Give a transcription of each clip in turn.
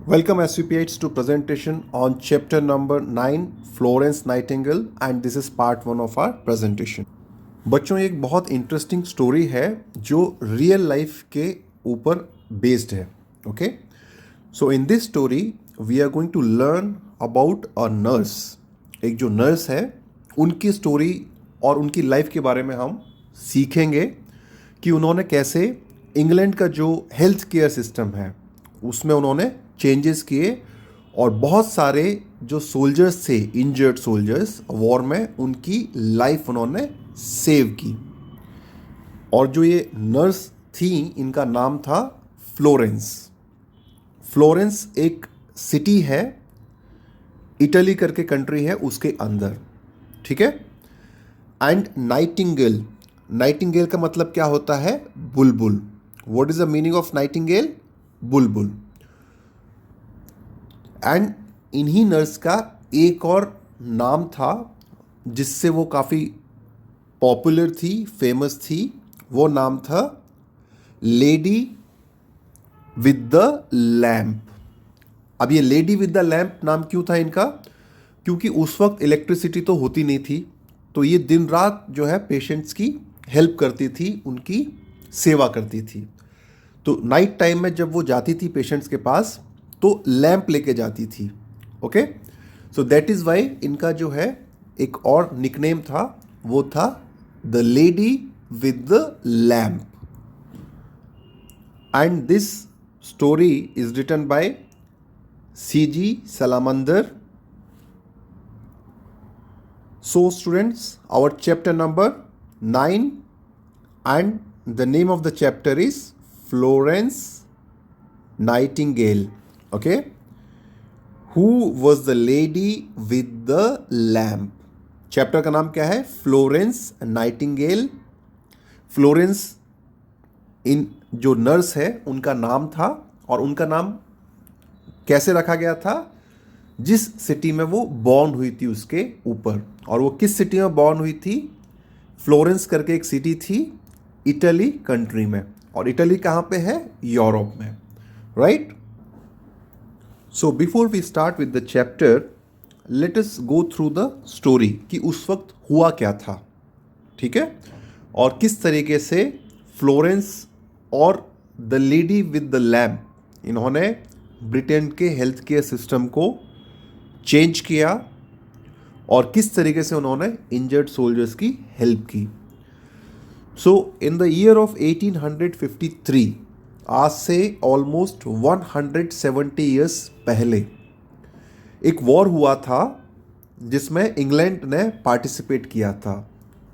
Welcome SVPH to presentation on chapter number 9 Florence Nightingale and this is part 1 of our presentation. बच्चों एक बहुत interesting story है जो real life के ऊपर बेस्ड है. Okay, so in this story we are going to learn about a nurse. एक जो नर्स है उनकी स्टोरी और उनकी लाइफ के बारे में हम सीखेंगे कि उन्होंने कैसे इंग्लैंड का जो हेल्थ केयर सिस्टम है उसमें उन्होंने चेंजेस किए और बहुत सारे जो सोल्जर्स थे, इंजर्ड सोल्जर्स वॉर में, उनकी लाइफ उन्होंने सेव की. और जो ये नर्स थी इनका नाम था फ्लोरेंस. फ्लोरेंस एक सिटी है, इटली करके कंट्री है उसके अंदर. ठीक है. एंड नाइटिंगेल, नाइटिंगेल का मतलब क्या होता है? बुलबुल. What is the meaning of Nightingale? Bulbul. And इन्हीं नर्स का एक और नाम था जिससे वो काफ़ी पॉपुलर थी, फेमस थी. वो नाम था लेडी विद द लैम्प. अब ये लेडी विद द लैम्प नाम क्यों था इनका? क्योंकि उस वक्त इलेक्ट्रिसिटी तो होती नहीं थी, तो ये दिन रात जो है पेशेंट्स की हेल्प करती थी, उनकी सेवा करती थी. तो नाइट टाइम में जब वो जाती थी पेशेंट्स के पास तो लैंप लेके जाती थी. Okay, so that is why इनका जो है एक और निकनेम था, वो था the lady with the lamp. And this story is written by C.G. Salamander. So students, our chapter number 9 and the name of the chapter is Florence Nightingale. Okay, who was the lady with the lamp? Chapter का नाम क्या है? Florence Nightingale. Florence इन जो nurse है उनका नाम था, और उनका नाम कैसे रखा गया था? जिस सिटी में वो बॉर्न हुई थी उसके ऊपर. और वो किस सिटी में बॉर्न हुई थी? फ्लोरेंस करके एक सिटी थी इटली कंट्री में. और इटली कहाँ पे है? यूरोप में. Right. So before we start with the chapter, let us go through the story कि उस वक्त हुआ क्या था. ठीक है. और किस तरीके से फ्लोरेंस और the lady with the lamp इन्होंने ब्रिटेन के हेल्थ केयर सिस्टम को चेंज किया और किस तरीके से उन्होंने इंजर्ड सोल्जर्स की हेल्प की. सो इन द ईयर ऑफ 1853, आज से ऑलमोस्ट 170 ईयर्स पहले एक वॉर हुआ था जिसमें इंग्लैंड ने पार्टिसिपेट किया था.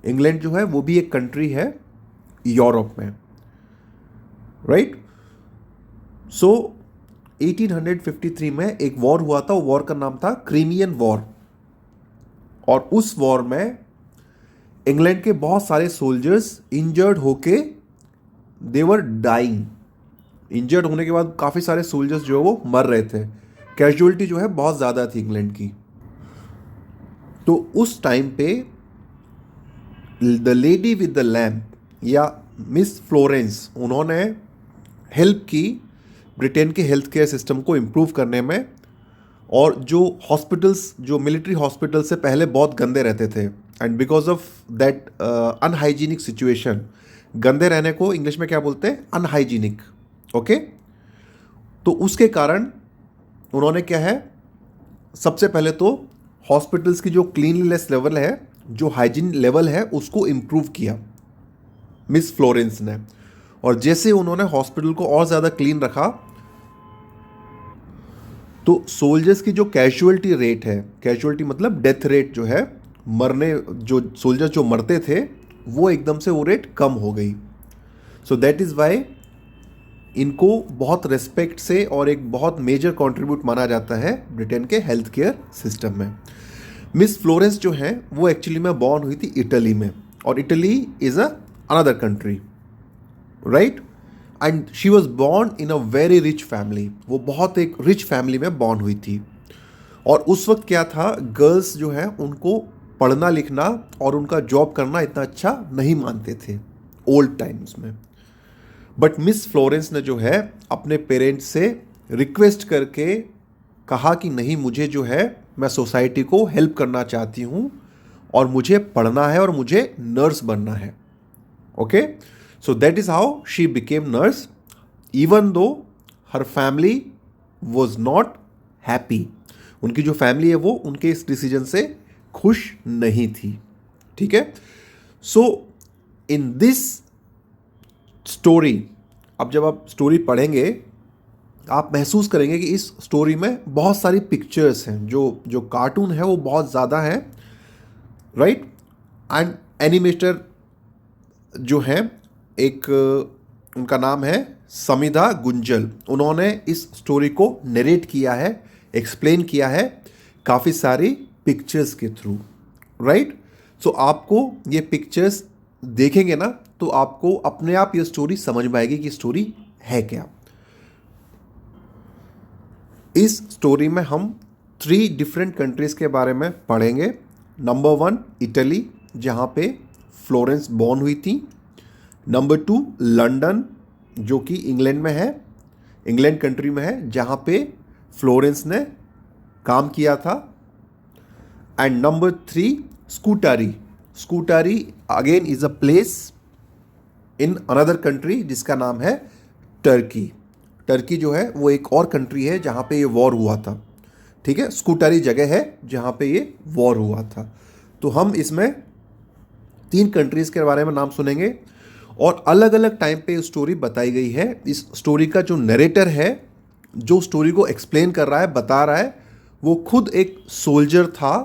इंग्लैंड जो है वो भी एक कंट्री है यूरोप में. राइट. सो 1853 में एक वॉर हुआ था. वॉर का नाम था क्रीमियन वॉर. और उस वॉर में इंग्लैंड के बहुत सारे सोल्जर्स इंजर्ड होके दे वर डाइंग. इंजर्ड होने के बाद काफ़ी सारे सोल्जर्स जो है वो मर रहे थे. कैजुअलिटी जो है बहुत ज़्यादा थी इंग्लैंड की. तो उस टाइम पे the lady with the lamp या मिस फ्लोरेंस, उन्होंने हेल्प की ब्रिटेन के हेल्थ केयर सिस्टम को इम्प्रूव करने में. और जो हॉस्पिटल्स, जो मिलिट्री हॉस्पिटल से पहले बहुत गंदे रहते थे, and because of that unhygienic situation, गंदे रहने को इंग्लिश में क्या बोलते हैं? अनहाइजीनिक. ओके. तो उसके कारण उन्होंने क्या है, सबसे पहले तो हॉस्पिटल्स की जो क्लीनलीनेस लेवल है, जो हाइजीन लेवल है, उसको इम्प्रूव किया मिस फ्लोरेंस ने. और जैसे उन्होंने हॉस्पिटल को और ज़्यादा क्लीन रखा तो सोल्जर्स की जो कैजुअलिटी रेट है, कैजुअलिटी मतलब डेथ रेट जो है, मरने, जो सोल्जर्स जो मरते थे, वो एकदम से वो रेट कम हो गई. सो दैट इज़ वाई इनको बहुत रेस्पेक्ट से और एक बहुत मेजर कंट्रीब्यूट माना जाता है ब्रिटेन के हेल्थ केयर सिस्टम में. मिस फ्लोरेंस जो है वो एक्चुअली में बॉर्न हुई थी इटली में, और Italy is another country. Right. And she was born in a very rich family. वो बहुत एक रिच फैमिली में बॉर्न हुई थी. और उस वक्त क्या था, गर्ल्स जो है उनको पढ़ना लिखना और उनका जॉब करना इतना अच्छा नहीं मानते थे ओल्ड टाइम्स में. बट मिस फ्लोरेंस ने जो है अपने पेरेंट्स से रिक्वेस्ट करके कहा कि नहीं, मुझे जो है मैं सोसाइटी को हेल्प करना चाहती हूँ और मुझे पढ़ना है और मुझे नर्स बनना है. Okay, so that is how she became nurse even though her family was not happy. उनकी जो फैमिली है वो उनके इस डिसीजन से खुश नहीं थी. ठीक है. सो इन दिस स्टोरी, अब जब आप स्टोरी पढ़ेंगे आप महसूस करेंगे कि इस स्टोरी में बहुत सारी पिक्चर्स हैं. जो कार्टून है वो बहुत ज़्यादा है, राइट. एंड एनिमेटर जो है, एक उनका नाम है समिधा गुंजल, उन्होंने इस स्टोरी को नरेट किया है, एक्सप्लेन किया है काफ़ी सारी पिक्चर्स के थ्रू, राइट. सो आपको ये पिक्चर्स देखेंगे ना तो आपको अपने आप ये स्टोरी समझ में आएगी कि स्टोरी है क्या. इस स्टोरी में हम 3 डिफरेंट कंट्रीज़ के बारे में पढ़ेंगे. नंबर 1 इटली, जहाँ पे फ्लोरेंस बॉर्न हुई थी. नंबर 2 लंदन, जो कि इंग्लैंड में है, इंग्लैंड कंट्री में है, जहाँ पे फ्लोरेंस ने काम किया था. And number 3 Scutari. Scutari again is a place in another country जिसका नाम है टर्की. टर्की जो है वो एक और कंट्री है जहाँ पे ये वॉर हुआ था. ठीक है, स्कूटारी जगह है जहाँ पे ये वॉर हुआ था. तो हम इसमें 3 कंट्रीज़ के बारे में नाम सुनेंगे और अलग अलग टाइम पे स्टोरी बताई गई है. इस स्टोरी का जो नरेटर है, जो स्टोरी को एक्सप्लेन कर रहा है, बता रहा है, वो खुद एक सोल्जर था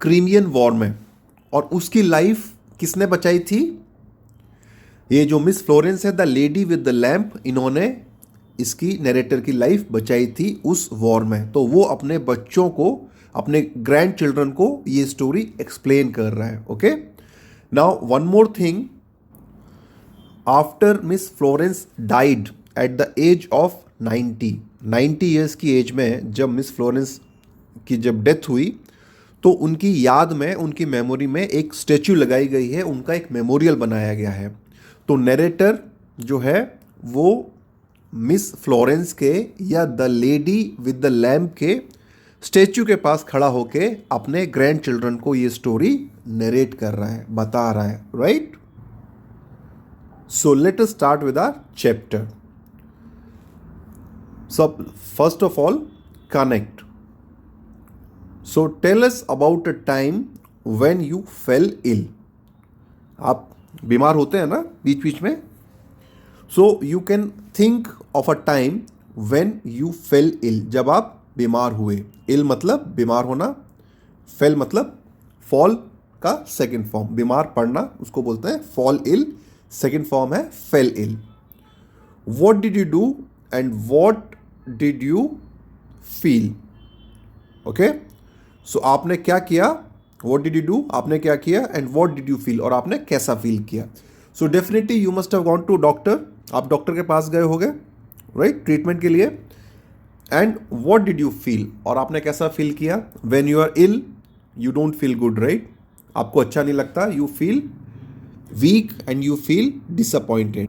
क्रीमियन वॉर में, और उसकी लाइफ किसने बचाई थी? ये जो मिस फ्लोरेंस है, the lady with the lamp, इन्होंने इसकी नरेटर की लाइफ बचाई थी उस वॉर में. तो वो अपने बच्चों को, अपने ग्रैंड चिल्ड्रन को ये स्टोरी एक्सप्लेन कर रहा है. Okay, now one more thing. After miss Florence died at the age of 90 years की एज में, जब मिस फ्लोरेंस की जब डेथ हुई तो उनकी याद में, उनकी मेमोरी में एक स्टैच्यू लगाई गई है, उनका एक मेमोरियल बनाया गया है. तो नरेटर जो है वो मिस फ्लोरेंस के या the lady with the lamp के स्टैच्यू के पास खड़ा होके अपने ग्रैंड चिल्ड्रन को ये स्टोरी नरेट कर रहा है, बता रहा है, right. So let us start with our chapter. So first of all, connect. So tell us about a time when you fell ill. आप बीमार होते हैं ना बीच बीच में. So you can think of a time when you fell ill, जब आप बीमार हुए. इल मतलब बीमार होना, फेल मतलब फॉल का सेकंड फॉर्म, बीमार पड़ना, उसको बोलते हैं फॉल इल. सेकंड फॉर्म है fell ill. What did you do and what did you feel. Okay, so आपने क्या किया, व्हाट डिड यू डू, आपने क्या किया, and what did you feel, और आपने कैसा फील किया. So definitely you must have gone to doctor. आप डॉक्टर के पास गए होगे, राइट, ट्रीटमेंट के लिए. And what did you feel, और आपने कैसा फील किया. When you are ill you don't feel good, right, आपको अच्छा नहीं लगता. You feel weak and you feel disappointed.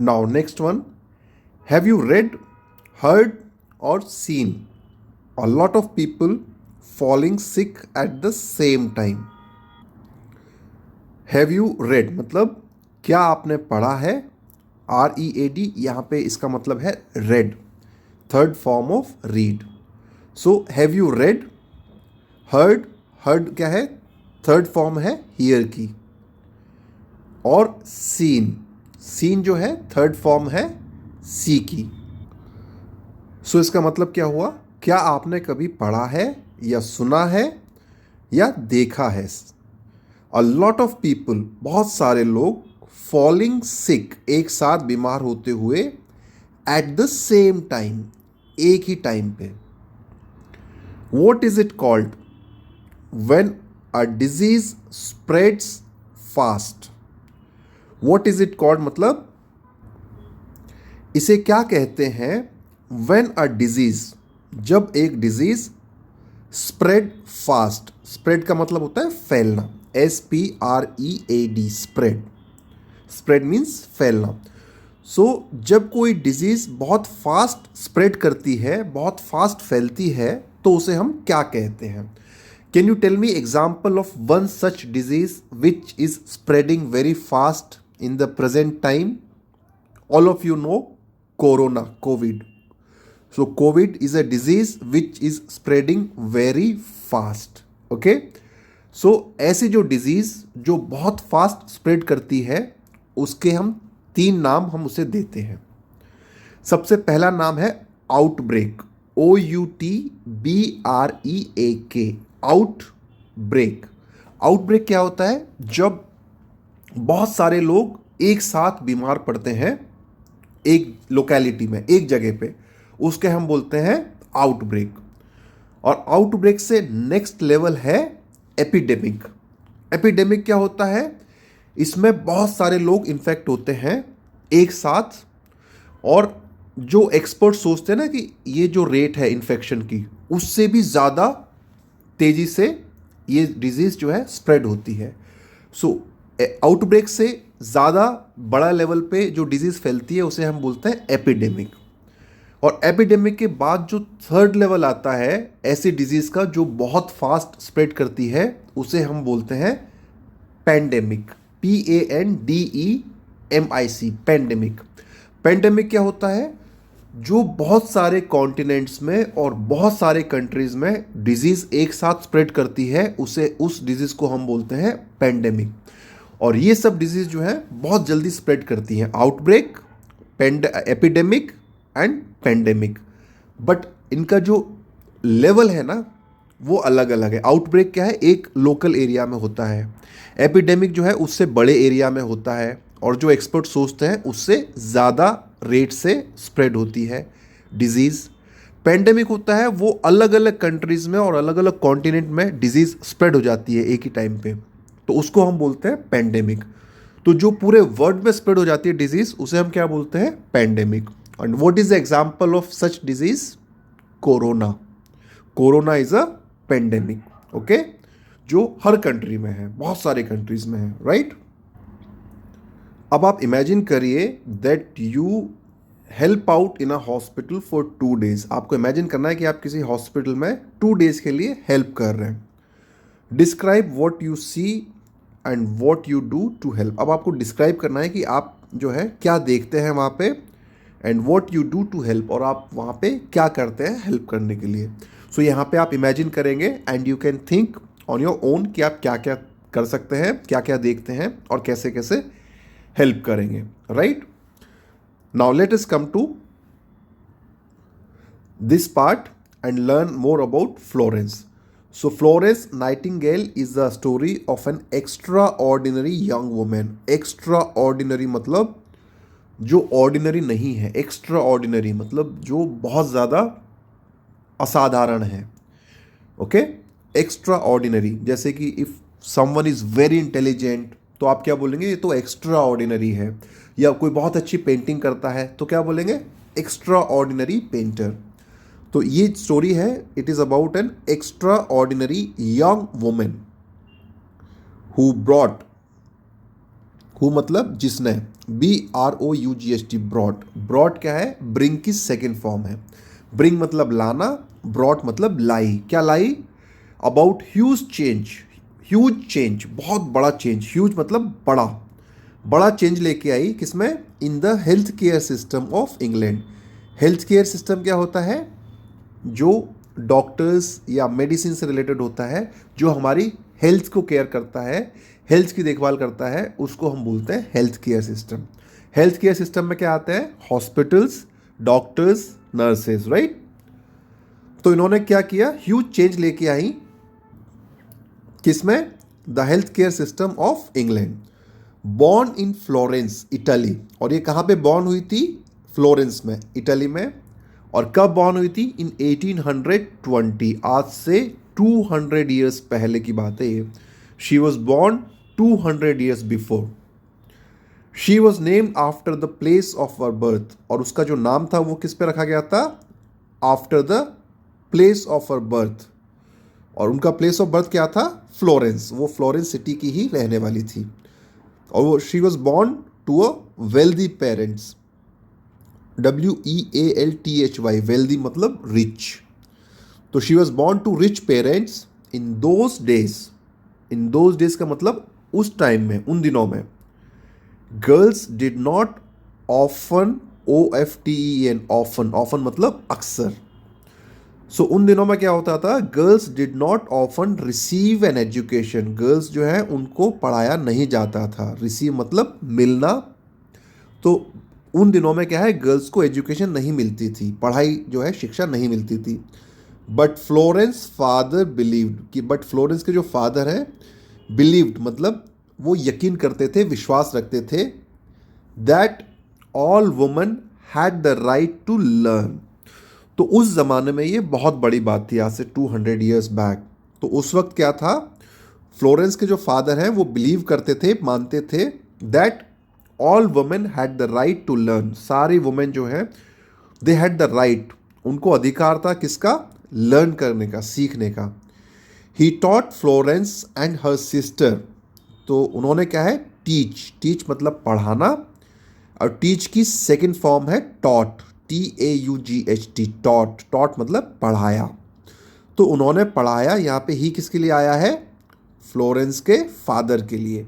Now next one, have you read, heard और scene a lot of people falling sick at the same time. Have you read मतलब क्या आपने पढ़ा है. READ यहाँ पे इसका मतलब है read, third form of read. So have you read, heard, heard क्या है, थर्ड फॉर्म है हियर की, और सीन, सीन जो है थर्ड फॉर्म है सी की. सो इसका मतलब क्या हुआ, क्या आपने कभी पढ़ा है या सुना है या देखा है. अ लॉट ऑफ पीपल, बहुत सारे लोग, फॉलिंग सिक, एक साथ बीमार होते हुए, एट द सेम टाइम, एक ही टाइम पे. What is it called when a disease spreads fast. What is it called मतलब इसे क्या कहते हैं. व्हेन अ डिजीज, जब एक डिजीज स्प्रेड फास्ट, स्प्रेड का मतलब होता है फैलना, SPREAD, स्प्रेड, स्प्रेड मीन्स फैलना. जब कोई डिजीज बहुत फास्ट स्प्रेड करती है, बहुत फास्ट फैलती है, तो उसे हम क्या कहते हैं? Can you tell me example of one such disease which is spreading very fast in the present time? All of you know corona, COVID. So COVID is a disease which is spreading very fast. Okay? So ऐसी जो disease जो बहुत fast spread करती है, उसके हम 3 नाम हम उसे देते हैं. सबसे पहला नाम है आउटब्रेक. OUTBREAK. आउटब्रेक. आउटब्रेक क्या होता है? जब बहुत सारे लोग एक साथ बीमार पड़ते हैं एक लोकेलिटी में, एक जगह पे, उसके हम बोलते हैं आउटब्रेक. और आउटब्रेक से नेक्स्ट लेवल है एपिडेमिक. एपिडेमिक क्या होता है? इसमें बहुत सारे लोग इन्फेक्ट होते हैं एक साथ, और जो एक्सपर्ट सोचते हैं ना कि ये जो रेट है इन्फेक्शन की, उससे भी ज़्यादा तेज़ी से ये डिजीज़ जो है स्प्रेड होती है. सो आउटब्रेक से ज़्यादा बड़ा लेवल पे जो डिजीज़ फैलती है उसे हम बोलते हैं एपिडेमिक. और एपिडेमिक के बाद जो थर्ड लेवल आता है ऐसी डिजीज़ का जो बहुत फास्ट स्प्रेड करती है, उसे हम बोलते हैं पैंडेमिक. PANDEMIC. पैंडेमिक. पैंडेमिक क्या होता है? जो बहुत सारे कॉन्टिनेंट्स में और बहुत सारे कंट्रीज़ में डिजीज़ एक साथ स्प्रेड करती है, उस डिजीज़ को हम बोलते हैं पैंडेमिक. और ये सब डिजीज़ जो है बहुत जल्दी स्प्रेड करती हैं. Outbreak, epidemic and pandemic. But इनका जो लेवल है ना, वो अलग अलग है. आउटब्रेक क्या है? एक लोकल एरिया में होता है. एपिडेमिक जो है उससे बड़े एरिया में होता है, और जो एक्सपर्ट सोचते हैं उससे ज़्यादा रेट से स्प्रेड होती है डिजीज़. पैंडेमिक होता है वो अलग अलग कंट्रीज़ में और अलग अलग कॉन्टिनेंट में डिजीज़ स्प्रेड हो जाती है एक ही टाइम पे, तो उसको हम बोलते हैं पैंडेमिक. तो जो पूरे वर्ल्ड में स्प्रेड हो जाती है डिजीज़, उसे हम क्या बोलते हैं? Pandemic. And what is the example of such disease? Corona. Corona is a pandemic. Okay? जो हर कंट्री में है, बहुत सारे कंट्रीज में है, राइट? अब आप इमेजिन करिए that you help out in a hospital for 2 days. आपको इमेजिन करना है कि आप किसी हॉस्पिटल में 2 days के लिए हेल्प कर रहे हैं. Describe what you see and what you do to help. अब आपको डिस्क्राइब करना है कि आप जो है क्या देखते हैं वहाँ पे, and what you do to help, और आप वहाँ पे क्या करते हैं हेल्प करने के लिए. सो यहाँ पे आप इमेजिन करेंगे and you can think on your own कि आप क्या क्या कर सकते हैं, क्या क्या देखते हैं, और कैसे कैसे हेल्प करेंगे, right? Now let us come to this part and learn more about Florence. So Florence Nightingale is the story of an extraordinary young women. Extraordinary मतलब जो ऑर्डिनरी नहीं है, एक्स्ट्रा ऑर्डिनरी मतलब जो बहुत ज़्यादा असाधारण है. ओके? एक्स्ट्रा ऑर्डिनरी, जैसे कि if someone is very intelligent, तो आप क्या बोलेंगे? ये तो एक्स्ट्रा ऑर्डिनरी है. या कोई बहुत अच्छी पेंटिंग करता है, तो क्या बोलेंगे? Extra ordinary painter. तो ये स्टोरी है, it is about an extraordinary young women who brought, who मतलब जिसने, BROUGHT, ब्रॉट. ब्रॉट क्या है? ब्रिंग की सेकेंड फॉर्म है. ब्रिंग मतलब लाना, ब्रॉट मतलब लाई. क्या लाई? About huge change. Huge change, बहुत बड़ा चेंज. ह्यूज मतलब बड़ा, बड़ा चेंज लेके आई. किसमें? In the health care system of England. Health care system क्या होता है? जो डॉक्टर्स या मेडिसिन से रिलेटेड होता है, जो हमारी हेल्थ को केयर करता है, हेल्थ की देखभाल करता है, उसको हम बोलते हैं health care system. Health care system में क्या आते हैं? Hospitals, doctors, nurses, right? तो इन्होंने क्या किया? ह्यूज चेंज लेके आई. किसमें? The health care system of England. Born in Florence, Italy. और ये कहाँ पे बॉर्न हुई थी? फ्लोरेंस में, इटली में. और कब बॉर्न हुई थी? इन 1820. आज से 200 ईयर्स पहले की बात है ये. She was born 200 years before. She was named after the place of her birth. और उसका जो नाम था वो किस पे रखा गया था? After the place of her birth. और उनका प्लेस ऑफ बर्थ क्या था? फ्लोरेंस. वो फ्लोरेंस सिटी की ही रहने वाली थी. और वो she was born to a wealthy parents. WEALTHY, wealthy मतलब रिच। तो she was born to rich parents in those days. In those days का मतलब उस टाइम में, उन दिनों में। Girls did not often, OFTEN, often, often मतलब अक्सर। सो उन दिनों में क्या होता था, girls did not often receive an education, girls जो है उनको पढ़ाया नहीं जाता था। रिसीव मतलब मिलना, तो उन दिनों में क्या है, गर्ल्स को एजुकेशन नहीं मिलती थी, पढ़ाई जो है शिक्षा नहीं मिलती थी। बट फ्लोरेंस फादर बिलीव्ड, कि बट फ्लोरेंस के जो फादर हैं, बिलीव्ड मतलब वो यकीन करते थे, विश्वास रखते थे, that all woman had the right to learn. तो उस ज़माने में ये बहुत बड़ी बात थी, आज से 200 ईयर्स बैक। तो उस वक्त क्या था, फ्लोरेंस के जो फादर हैं वो बिलीव करते थे, मानते थे, that all women had the right to learn. सारी वुमेन जो है, दे हैड द राइट, उनको अधिकार था किसका, लर्न करने का, सीखने का। ही taught Florence and her sister, तो उन्होंने क्या है, टीच, टीच मतलब पढ़ाना, और टीच की सेकंड फॉर्म है टॉट, TAUGHT, टॉट, टॉट मतलब पढ़ाया। तो उन्होंने पढ़ाया, यहाँ पे ही किसके लिए आया है, फ्लोरेंस के फादर के लिए।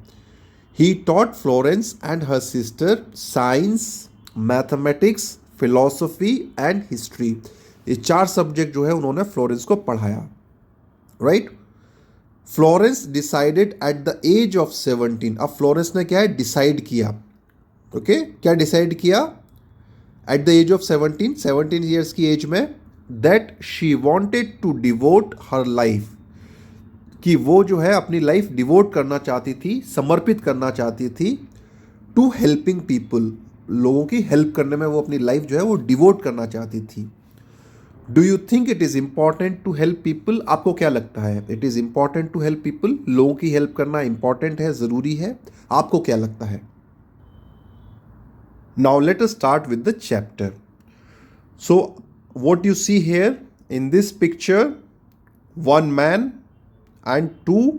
He taught Florence and her sister science, mathematics, philosophy and history. ये 4 सब्जेक्ट जो है उन्होंने फ्लोरेंस को पढ़ाया, right. Florence decided at the age of 17, अब फ्लोरेंस ने क्या है, डिसाइड किया, ओके क्या डिसाइड किया, at the age of 17 years की एज में, that she wanted to devote her life, कि वो जो है अपनी लाइफ डिवोट करना चाहती थी, समर्पित करना चाहती थी, टू हेल्पिंग पीपल, लोगों की हेल्प करने में वो अपनी लाइफ जो है वो डिवोट करना चाहती थी। Do you think it is important to help people, आपको क्या लगता है, it is important to help people, लोगों की हेल्प करना इंपॉर्टेंट है, ज़रूरी है, आपको क्या लगता है। Now let us start with the chapter. So what you see here in this picture, one man and 2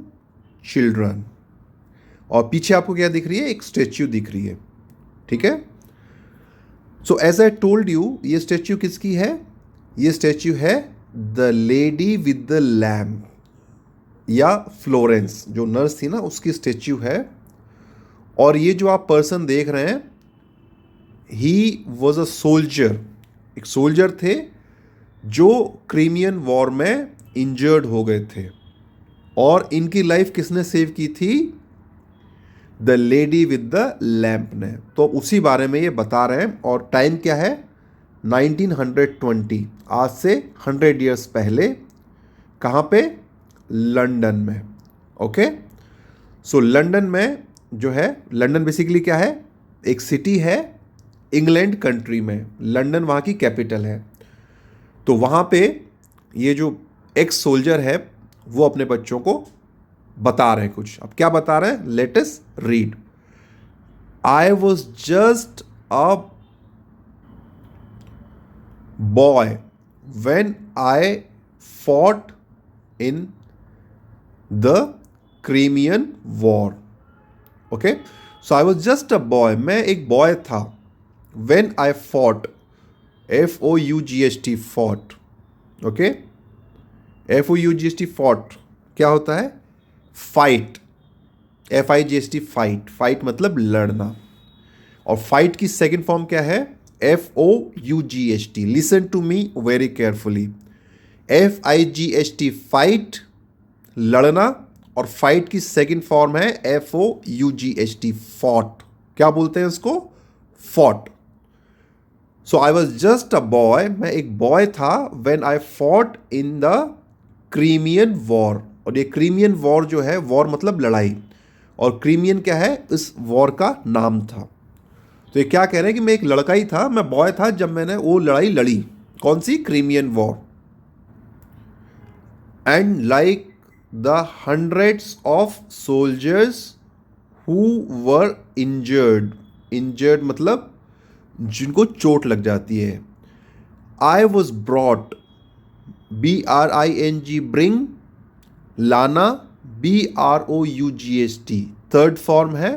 children, और पीछे आपको क्या दिख रही है, एक स्टेच्यू दिख रही है, ठीक है। So as I told you, ये स्टेच्यू किसकी है, ये स्टेच्यू है the lady with the lamp, या फ्लोरेंस जो नर्स थी ना उसकी स्टेच्यू है। और ये जो आप पर्सन देख रहे हैं, ही वॉज अ सोल्जर, एक सोल्जर थे जो क्रीमियन वॉर में इंजर्ड हो गए थे, और इनकी लाइफ किसने सेव की थी, the lady with the lamp ने। तो उसी बारे में ये बता रहे हैं, और टाइम क्या है, 1920, आज से 100 ईयर्स पहले। कहाँ पे, लंदन में, ओके। सो लंदन में जो है, लंदन बेसिकली क्या है, एक सिटी है इंग्लैंड कंट्री में, लंदन वहाँ की कैपिटल है। तो वहाँ पे ये जो एक्स सोल्जर है वो अपने बच्चों को बता रहे हैं कुछ। अब क्या बता रहे हैं, let us read. I was just a boy when I fought in the Crimean war, okay. So I was just a boy, मैं एक बॉय था, when I fought, FOUGHT, fought, okay. FOUGHT fought क्या होता है, fight, FIGHT fight, fight मतलब लड़ना। और fight की सेकंड फॉर्म क्या है, FOUGHT, listen to me very carefully, FIGHT fight, लड़ना, और फाइट की सेकंड फॉर्म है FOUGHT फॉट, क्या बोलते हैं इसको, fought. So I was just a boy, मैं एक बॉय था, when I fought in the Crimean war, और ये क्रीमियन वॉर जो है, वॉर मतलब लड़ाई, और क्रीमियन क्या है, इस वॉर का नाम था। तो ये क्या कह रहे हैं कि मैं एक लड़का ही था, मैं बॉय था जब मैंने वो लड़ाई लड़ी, कौन सी, Crimean war. And like the hundreds of soldiers who were injured, injured मतलब जिनको चोट लग जाती है। I was brought, BRING, bring, लाना, BROUGHT, थर्ड फॉर्म है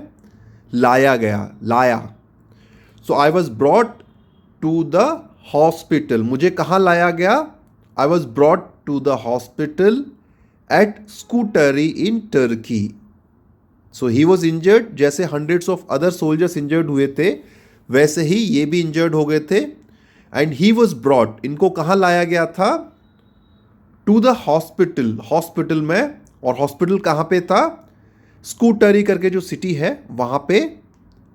लाया गया, लाया। So I was brought to the hospital, मुझे कहाँ लाया गया? I was brought to the hospital at Scutari in Turkey. So he was injured, जैसे hundreds of other soldiers injured हुए थे वैसे ही ये भी इंजर्ड हो गए थे। एंड ही वॉज ब्रॉट, इनको कहाँ लाया गया था? टू द हॉस्पिटल, हॉस्पिटल में। और हॉस्पिटल कहाँ पे था? स्कूटरी करके जो सिटी है वहाँ पे,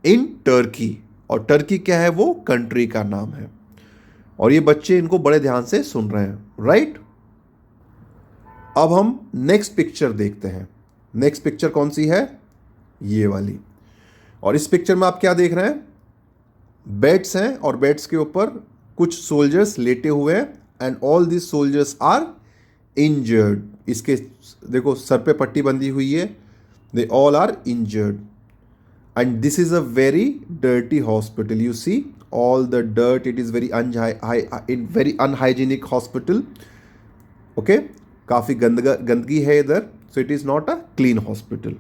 इन टर्की। और टर्की क्या है? वो कंट्री का नाम है। और ये बच्चे इनको बड़े ध्यान से सुन रहे हैं, राइट? अब हम नेक्स्ट पिक्चर देखते हैं। नेक्स्ट पिक्चर कौन सी है? ये वाली। और इस पिक्चर में आप क्या देख रहे हैं? बेड्स हैं और बेड्स के ऊपर कुछ सोल्जर्स लेटे हुए हैं। And all this soldiers are injured. इसके देखो सर पे पट्टी बंधी हुई है। They all are injured. And this is a very dirty hospital. You see all the dirt, it is very very unhygienic hospital. Okay, काफ़ी गंदगी है इधर, so it is not a clean hospital.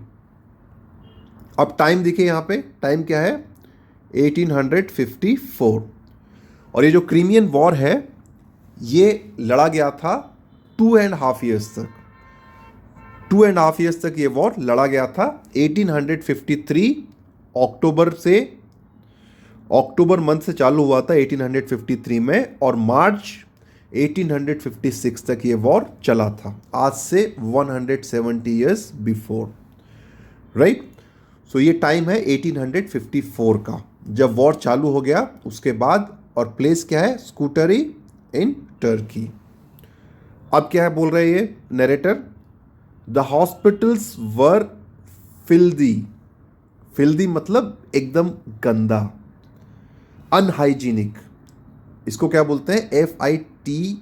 अब टाइम देखिए, यहाँ पे time क्या है? 1854। और ये जो क्रीमियन वॉर है ये लड़ा गया था 2.5 years तक। 2.5 years तक ये वॉर लड़ा गया था। 1853 अक्टूबर मंथ से चालू हुआ था 1853 में, और मार्च 1856 तक ये वॉर चला था, आज से 170 years बिफोर, राइट? सो ये टाइम है 1854 का, जब वॉर चालू हो गया उसके बाद। और प्लेस क्या है? स्कूटरी इन टर्की। अब क्या है बोल रहे ये narrator? The hospitals were filthy. Filthy मतलब एकदम गंदा, अनहाइजीनिक। इसको क्या बोलते हैं? FIT।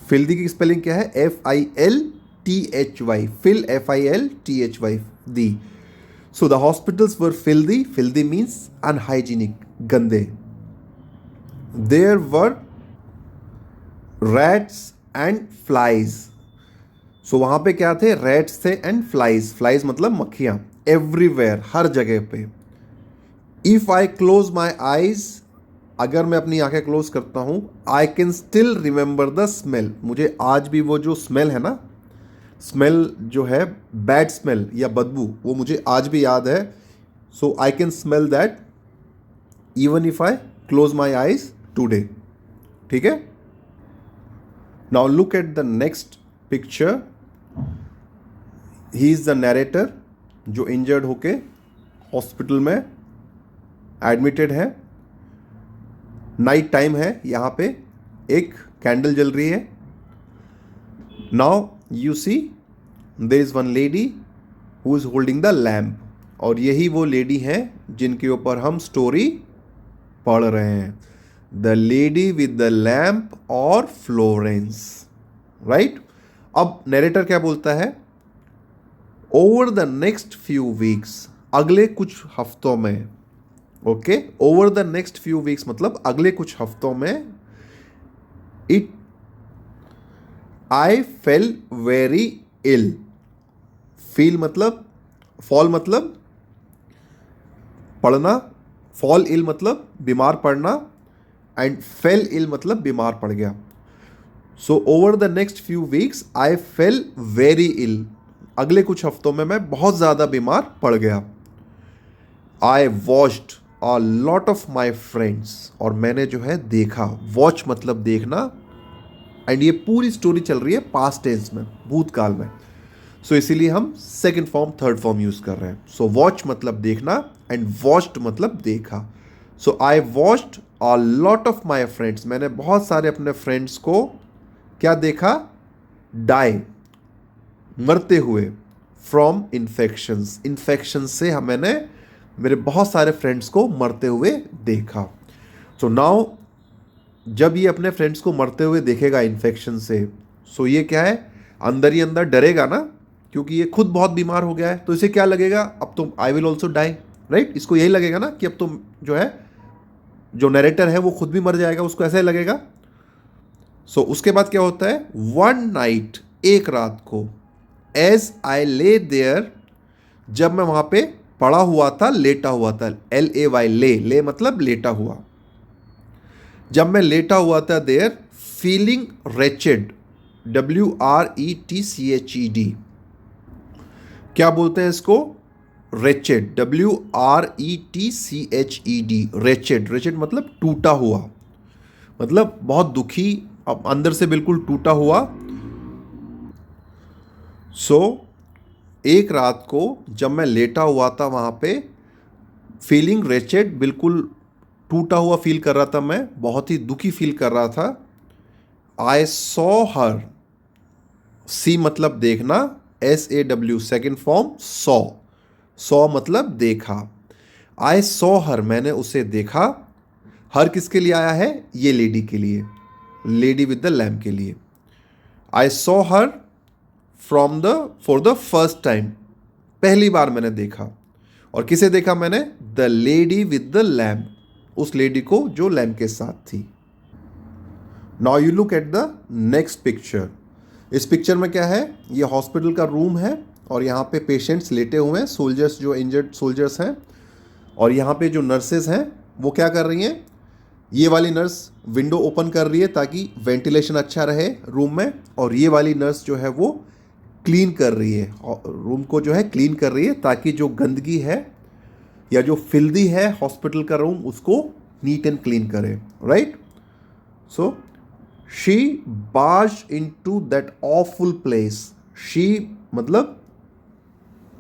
फिल्दी की स्पेलिंग क्या है? FILTHY। फिल FILTHY, दी। So the hospitals were filthy. Filthy means unhygienic, गंदे। There were rats and flies. सो वहां पे क्या थे? रैट्स थे एंड फ्लाइज। फ्लाइज मतलब मक्खियां, एवरीवेयर, हर जगह पे। If I close my eyes, अगर मैं अपनी आंखें क्लोज करता हूं, I can still remember the smell. मुझे आज भी वो जो स्मेल है ना, स्मेल जो है बैड स्मेल या बदबू, वो मुझे आज भी याद है। So I can smell that even if I close my eyes today. ठीक है? Now look at the next picture. He is the narrator जो इंजर्ड होके हॉस्पिटल में एडमिटेड है। नाइट टाइम है, यहाँ पे एक कैंडल जल रही है। Now you see there is one lady who is holding the lamp, और यही वो लेडी हैं जिनके ऊपर हम स्टोरी पढ़ रहे हैं, the lady with the lamp और फ्लोरेंस, राइट? अब नरेटर क्या बोलता है? Over the next few weeks, अगले कुछ हफ्तों में। Okay, over the next few weeks मतलब अगले कुछ हफ्तों में। It I fell very ill. Feel मतलब, फॉल मतलब पढ़ना, फॉल इल मतलब बीमार पड़ना, एंड फेल इल मतलब बीमार पड़ गया। So over the next few weeks I fell very ill, अगले कुछ हफ्तों में मैं बहुत ज़्यादा बीमार पड़ गया। आई watched a lot of my friends, और मैंने जो है देखा, वॉच मतलब देखना, एंड ये पूरी स्टोरी चल रही है पास्ट टेंस में, भूतकाल में। सो इसीलिए हम second form third form use कर रहे हैं। सो वॉच मतलब देखना एंड वॉच्ड मतलब देखा। So I watched a lot of my friends, मैंने बहुत सारे अपने फ्रेंड्स को क्या देखा? डाई, मरते हुए, फ्रॉम इन्फेक्शंस, इन्फेक्शन से मैंने मेरे बहुत सारे फ्रेंड्स को मरते हुए देखा। सो नाउ जब ये अपने फ्रेंड्स को मरते हुए देखेगा इन्फेक्शन से, सो ये क्या है? अंदर ही अंदर डरेगा ना, क्योंकि ये खुद बहुत बीमार हो गया है। तो इसे क्या लगेगा? अब तो I will also die, right? इसको यही लगेगा ना कि अब तो जो है, जो नरेटर है वो खुद भी मर जाएगा, उसको ऐसा ही लगेगा। सो उसके बाद क्या होता है? वन नाइट, एक रात को, एज आई ले देयर, जब मैं वहां पे पड़ा हुआ था, लेटा हुआ था, LAY, ले मतलब लेटा हुआ। जब मैं लेटा हुआ था देयर, फीलिंग रेचेड, WRETCHED, क्या बोलते हैं इसको? Wretched, WRETCHED, wretched. रेचेड मतलब टूटा हुआ, मतलब बहुत दुखी, अब अंदर से बिल्कुल टूटा हुआ। एक रात को जब मैं लेटा हुआ था वहाँ पे, फीलिंग रेचेड, बिल्कुल टूटा हुआ फील कर रहा था, मैं बहुत ही दुखी फील कर रहा था। आई सॉ हर, सी मतलब देखना, SAW सेकेंड फॉर्म, सॉ मतलब देखा। आई सॉ हर, मैंने उसे देखा। हर किसके लिए आया है? ये लेडी के लिए, लेडी विद द लैम्प के लिए। I saw her for the first time, पहली बार मैंने देखा। और किसे देखा मैंने? The lady with the lamp, उस लेडी को जो लैम्प के साथ थी। Now you look at the next picture. इस पिक्चर में क्या है? ये हॉस्पिटल का रूम है और यहाँ पे पेशेंट्स लेटे हुए हैं, सोल्जर्स, जो इंजर्ड सोल्जर्स हैं। और यहाँ पे जो नर्सेज हैं वो क्या कर रही हैं? ये वाली नर्स विंडो ओपन कर रही है ताकि वेंटिलेशन अच्छा रहे रूम में, और ये वाली नर्स जो है वो क्लीन कर रही है, रूम को जो है क्लीन कर रही है, ताकि जो गंदगी है या जो फिल्दी है हॉस्पिटल का रूम, उसको नीट एंड क्लीन करे, right? So she barge into that awful place. She मतलब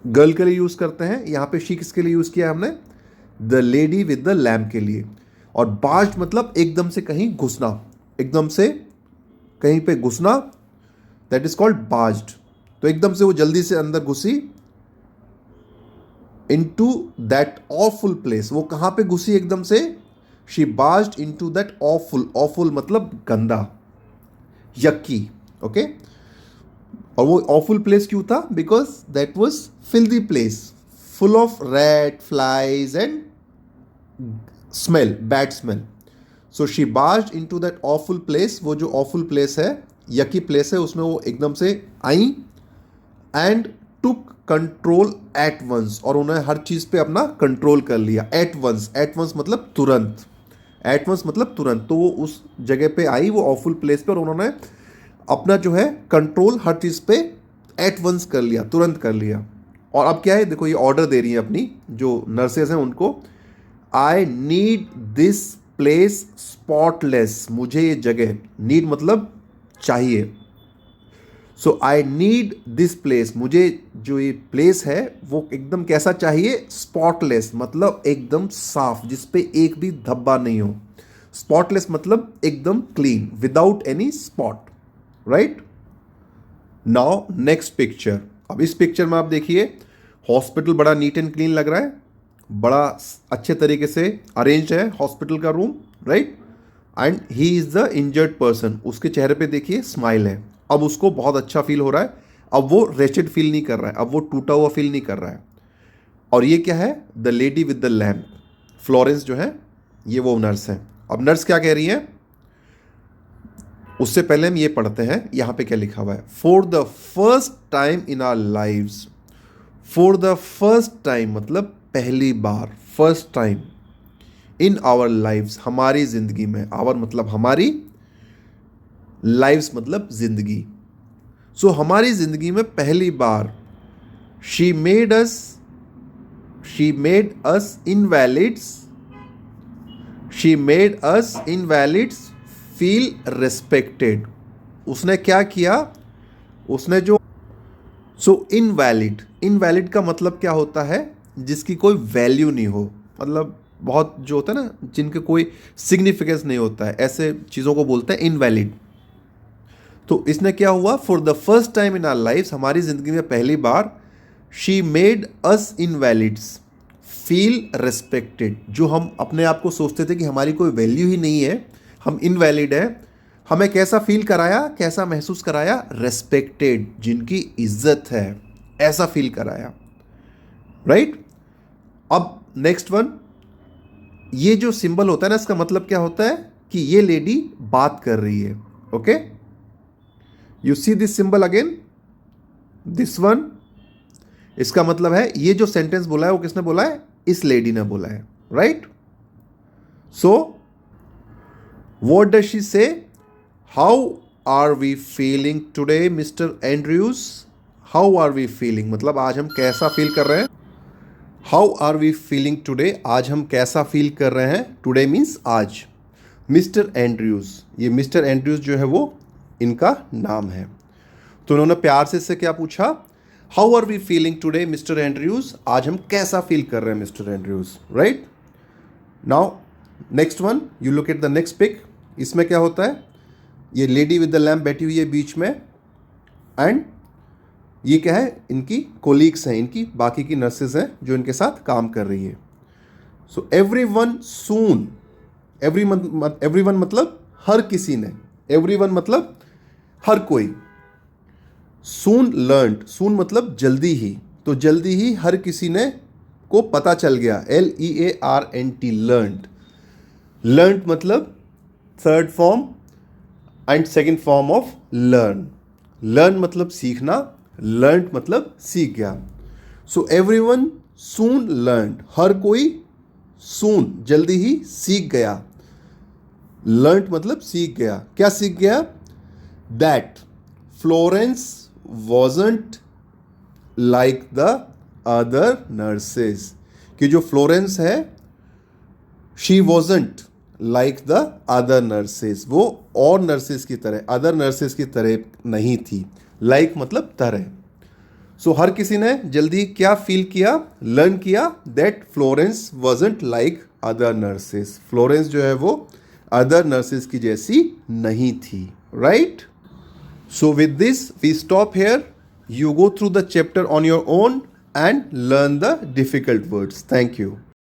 गर्ल के लिए यूज करते हैं, यहां पे शी किसके लिए यूज किया है हमने? The lady with the lamp के लिए। और बार्ज मतलब एकदम से कहीं घुसना, एकदम से कहीं पे घुसना, दैट इज कॉल्ड बार्ज्ड। तो एकदम से वो जल्दी से अंदर घुसी, इनटू दैट ऑफुल प्लेस। वो कहां पे घुसी एकदम से? She barged into that awful, awful मतलब गंदा, यक्की, ओके। और वो ऑफुल प्लेस क्यों था? Because that was filthy place, full of rat, flies and smell, bad smell. So she barged into that awful place. वो जो ऑफुल प्लेस है, यकी place है, उसमें वो एकदम से आई and took control at once, और उन्होंने हर चीज पे अपना कंट्रोल कर लिया। एट वंस, एट वंस मतलब तुरंत, एट वंस मतलब तुरंत। तो वो उस जगह पे आई, वो ऑफुल प्लेस पे, और उन्होंने अपना जो है कंट्रोल हर चीज पे एट वंस कर लिया, तुरंत कर लिया। और अब क्या है, देखो ये ऑर्डर दे रही है अपनी जो नर्सेज हैं उनको, I need this place spotless. मुझे ये जगह, नीड मतलब चाहिए, सो आई नीड दिस प्लेस, मुझे जो ये प्लेस है वो एकदम कैसा चाहिए? स्पॉटलेस मतलब एकदम साफ, जिसपे एक भी धब्बा नहीं हो। स्पॉटलेस मतलब एकदम clean, without any spot, right? Now next picture. अब इस पिक्चर में आप देखिए, हॉस्पिटल बड़ा नीट एंड क्लीन लग रहा है, बड़ा अच्छे तरीके से अरेंज है हॉस्पिटल का room, right? And he is the injured person, उसके चेहरे पे देखिए स्माइल है। अब उसको बहुत अच्छा फील हो रहा है, अब वो रेचेड फील नहीं कर रहा है, अब वो टूटा हुआ फील नहीं कर रहा है। और ये क्या है? The lady with the lamp, Florence जो है ये वो नर्स है। अब नर्स क्या कह रही है? उससे पहले हम ये पढ़ते हैं यहां पे क्या लिखा हुआ है। For the first time in our lives, for the first time मतलब पहली बार, first time in our lives, हमारी जिंदगी में, आवर मतलब हमारी, लाइव्स मतलब जिंदगी। सो हमारी जिंदगी में पहली बार, she made us invalids, she made us invalids feel respected. उसने क्या किया? उसने जो, सो इनवैलिड, इनवैलिड का मतलब क्या होता है? जिसकी कोई वैल्यू नहीं हो, मतलब बहुत जो होता है ना, जिनके कोई सिग्निफिकेंस नहीं होता है, ऐसे चीज़ों को बोलते हैं इनवैलिड। तो इसने क्या हुआ? For the first time in our life, हमारी जिंदगी में पहली बार, she made us invalids feel respected. जो हम अपने आप को सोचते थे कि हमारी कोई वैल्यू ही नहीं है, हम इनवैलिड हैं, हमें कैसा फील कराया, कैसा महसूस कराया? रेस्पेक्टेड, जिनकी इज्जत है, ऐसा फील कराया, राइट? अब नेक्स्ट वन, ये जो सिंबल होता है ना, इसका मतलब क्या होता है? कि ये लेडी बात कर रही है, okay? You see this symbol again, this one, इसका मतलब है ये जो सेंटेंस बोला है वो किसने बोला है? इस लेडी ने बोला है, right? So what does she say? How are we feeling today mister Andrews? How are we feeling मतलब आज हम कैसा फील कर रहे हैं? How are we feeling today, आज हम कैसा फील कर रहे हैं? टुडे मीन्स आज। मिस्टर एंड्रयूज, ये मिस्टर एंड्रयूज जो है वो इनका नाम है। तो उन्होंने प्यार से इससे क्या पूछा? How are we feeling today mister Andrews, आज हम कैसा फील कर रहे हैं mister Andrews, right? Now next one, you look at the next pic. इसमें क्या होता है? ये लेडी विद द लैम्प बैठी हुई है बीच में, एंड ये क्या है? इनकी कोलीग्स हैं, इनकी बाकी की नर्सेज हैं जो इनके साथ काम कर रही है। सो एवरीवन सून, एवरीवन मतलब हर किसी ने, एवरीवन मतलब हर कोई। सून लर्नड, सून मतलब जल्दी ही, तो जल्दी ही हर किसी ने को पता चल गया, LEARNT, लर्नड। लर्नड मतलब third form and second form of learn. Learn मतलब सीखना, लर्नड मतलब सीख गया। सो एवरीवन सून लर्नड, हर कोई सून जल्दी ही सीख गया। लर्नड मतलब सीख गया। क्या सीख गया? That Florence wasn't like the other nurses, कि जो फ्लोरेंस है she wasn't like the other nurses, वो और नर्सेस की तरह, अदर नर्सेस की तरह नहीं थी। like मतलब तरह। सो हर किसी ने जल्दी क्या फील किया? लर्न किया that Florence wasn't like other nurses, Florence जो है वो अदर नर्सेस की जैसी नहीं थी, right? So with this, we stop here. You go through the chapter on your own and learn the difficult words. Thank you.